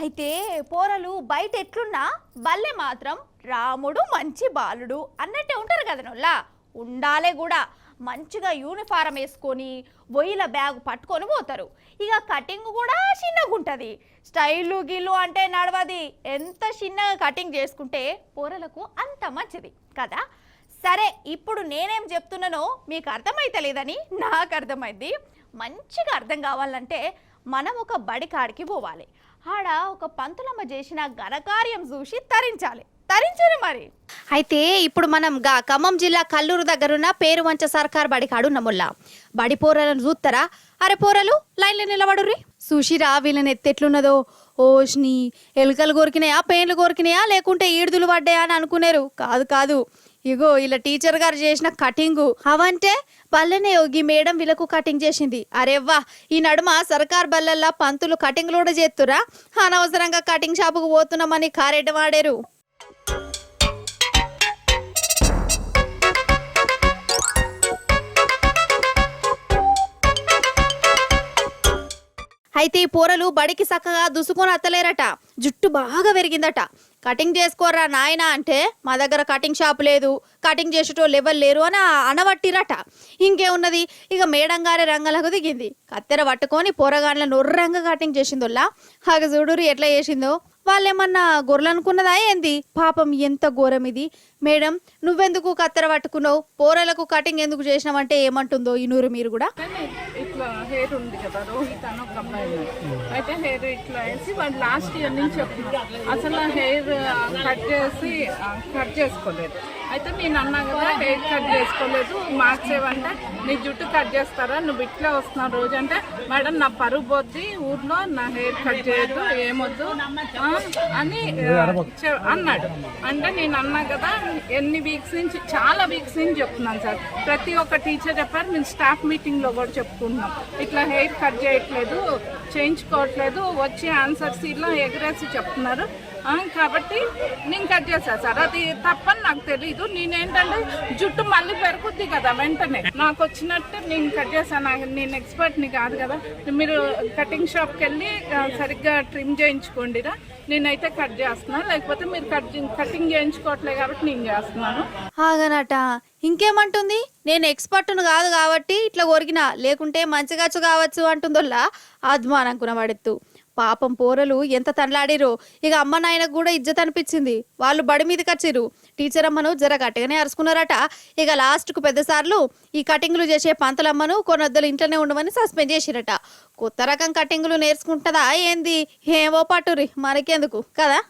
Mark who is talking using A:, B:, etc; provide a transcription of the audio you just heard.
A: అయితే పోరలు బయట ఎట్లున్నా బల్లె మాత్రం రాముడు మంచి బాలుడు అన్నట్టే ఉంటారు కదా నొల్లా ఉండాలే కూడా మంచిగా యూనిఫారం వేసుకొని బొయ్యిల బ్యాగ్ పట్టుకొని పోతారు. ఇక కటింగ్ కూడా చిన్నగా ఉంటుంది. స్టైలు గిల్లు అంటే నడవది. ఎంత చిన్నగా కటింగ్ చేసుకుంటే పోరలకు అంత మంచిది కదా. సరే, ఇప్పుడు నేనేం చెప్తున్నానో మీకు అర్థమైతలేదని నాకు అర్థమైంది. మంచిగా అర్థం కావాలంటే మనం ఒక బడి కాడికి పోవాలి. ఆడ ఒక పంతులమ్మ చేసిన ఘనకార్యం చూసి తరించాలి. మరి అయితే ఇప్పుడు మనం ఖమ్మం జిల్లా కల్లూరు దగ్గరున్న పేరువంచ సర్కార్ బడి కాడున్న ముల్లా బడి పోరలను చూస్తారా? అరే పోరలు లైన్లో నిలబడుర్రి. సుషిరా వీళ్ళని ఎత్తెట్లున్నదో. ఓష్ని ఎలుకలు కోరికినాయా, పెయిన్లు కోరికినాయా, లేకుంటే ఈడుదులు పడ్డాయా అని అనుకునేరు. కాదు ఇగో ఇలా టీచర్ గారు చేసిన కటింగు అవంటే బల్లనే ఈ మేడం వీళ్ళకు కటింగ్ చేసింది. అరేవ్వా, ఈ నడుమ సర్కార్ బల్లల్లా పంతులు కటింగ్లు కూడా చేస్తురా? అనవసరంగా కటింగ్ షాపుకు పోతున్నామని కారెడ్డ వాడారు. అయితే ఈ పోరలు బడికి చక్కగా దుసుకొని అత్తలేరట. జుట్టు బాగా పెరిగిందట. కటింగ్ చేసుకోరా నాయన అంటే మా దగ్గర కటింగ్ షాప్ లేదు, కటింగ్ చేసేటోళ్ళు ఎవరు లేరు అని అనబట్టిరట. ఇంకేమున్నది, ఇక మేడం గారే రంగలకు దిగింది. కత్తెర పట్టుకొని పోరగాన్ల నొర్రంగా కటింగ్ చేసిందోళ్ళ. హాగ చూడురు ఎట్లా చేసిందో. వాళ్ళేమన్నా గొర్రెలు అనుకున్నదా ఏంది? పాపం ఎంత ఘోరం ఇది. మేడం నువ్వెందుకు కత్తెర పట్టుకున్నావు, పోరలకు కటింగ్ ఎందుకు చేసినావంటే ఏమంటుందో ఈ నూరు మీరు కూడా.
B: ఇట్లా హెయిర్ ఉంది కదా, రోహిత్ అని ఒక అబ్బాయి అయితే హెయిర్ ఇట్లా వేసి వాళ్ళు లాస్ట్ ఇయర్ నుంచి చెప్తున్నారు అసలు హెయిర్ కట్ చేసుకోలేదు. అయితే నేను అన్నా కదా హెయిర్ కట్ చేసుకోలేదు, మార్క్స్ ఏమంటే నీ జుట్టు కట్ చేస్తారా, నువ్వు ఇట్లా వస్తున్నావు రోజు అంటే, మేడం నా పరుగు పోద్ది ఊర్లో, నా హెయిర్ కట్ చేయొద్దు, ఏమొద్దు అని అన్నాడు. అంటే నేను అన్నా కదా ఎన్ని వీక్స్ నుంచి, చాలా వీక్స్ నుంచి చెప్తున్నాను సార్. ప్రతి ఒక్క టీచర్ చెప్పారు, మేము స్టాఫ్ మీటింగ్లో కూడా చెప్పుకుంటున్నాం. ఇట్లా హెయిర్ కట్ చేయట్లేదు, చేయించుకోవట్లేదు, వచ్చి ఆన్సర్స్ ఇలా ఎగరేసి చెప్తున్నారు. కాబట్టి నేను కట్ చేశాను సార్. అది తప్పని నాకు తెలీదు. నేనేంటంటే జుట్టు మళ్ళీ పెరుగుద్ది కదా వెంటనే, నాకు వచ్చినట్టు నేను కట్ చేశాను. నేను ఎక్స్పర్ట్ని కాదు కదా. మీరు కటింగ్ షాప్కి వెళ్ళి సరిగ్గా ట్రిమ్ చేయించుకోండిరా, నేనైతే కట్ చేస్తున్నాను. లేకపోతే మీరు కటింగ్ చేయించుకోవట్లేదు కాబట్టి నేను చేస్తున్నాను.
A: ఆగనట ఇంకేమంటుంది, నేను ఎక్స్పర్ట్ను కాదు కాబట్టి ఇట్లా కొరికినా, లేకుంటే మంచిగాచ్చు కావచ్చు అంటుందోళ్ళ ఆద్మాననుకున్న వాడెత్తు. పాపం పోరలు ఎంత తండ్లాడిరో. ఇక అమ్మ నాయనకు కూడా ఇజ్జత్ అనిపించింది. వాళ్ళు బడి మీదకి వచ్చిర్రు. టీచర్ అమ్మను జర గట్టిగానే అరుచుకున్నారట. ఇక లాస్ట్కు పెద్దసార్లు ఈ కటింగ్లు చేసే పంతులమ్మను కొన్నొద్దలు ఇంట్లోనే ఉండమని సస్పెండ్ చేసిరట. కొత్త రకం కటింగ్లు నేర్చుకుంటుందా ఏంది? ఏమో పట్టురి మనకెందుకు కదా.